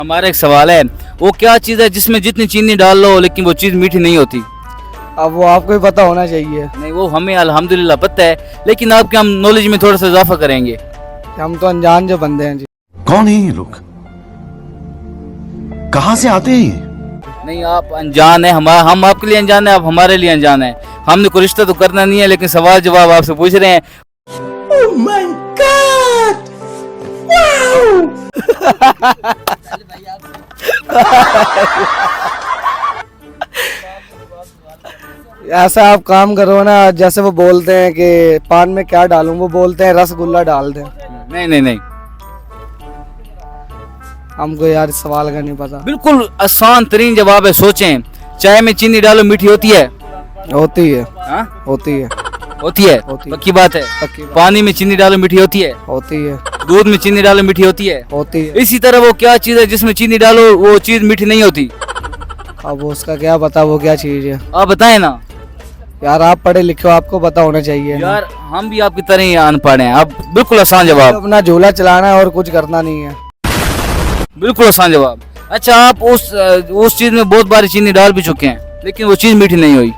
हमारा एक सवाल है, वो क्या चीज़ है जिसमें जितनी चीनी डाल लो लेकिन वो चीज़ मीठी नहीं होती? अब वो आपको ही पता होना चाहिए। नहीं, वो हमें अल्हम्दुलिल्लाह पता है, लेकिन आपके हम नॉलेज में थोड़ा सा इजाफा करेंगे। हम तो अनजान जो बंदे हैं जी। कौन है ये लोग? कहां से आते हैं ये? नहीं, आप अनजान है, हम आपके लिए अनजान है, आप हमारे लिए अनजान है। हमने कोई रिश्ता तो करना नहीं है, लेकिन सवाल जवाब आपसे पूछ रहे हैं। Oh my God! ऐसा आप काम करो ना, जैसे वो बोलते हैं कि पान में क्या डालूं, वो बोलते हैं रसगुल्ला डाल दें। नहीं नहीं नहीं, हमको यार इस सवाल का नहीं पता। बिल्कुल आसान तरीन जवाब है, सोचें। चाय में चीनी डालो मीठी होती है? होती है। हाँ? होती है। होती है, होती है। पक्की बात है। पक्की बात। पानी में चीनी डालो मीठी होती है? होती है। दूध में चीनी डालो मीठी होती है? होती है। इसी तरह वो क्या चीज़ है जिसमें चीनी डालो वो चीज़ मीठी नहीं होती? अब उसका क्या पता वो क्या चीज है। आप बताएं ना यार आप पढ़े लिखे हो, आपको पता होना चाहिए ना। यार। हम भी आपकी तरह ही अनपढ़ हैं। आप बिल्कुल आसान तो जवाब, अपना झूला चलाना है और कुछ करना नहीं है। बिल्कुल आसान जवाब। अच्छा, आप उस चीज में बहुत बारी चीनी डाल भी चुके हैं, लेकिन वो चीज मीठी नहीं हुई।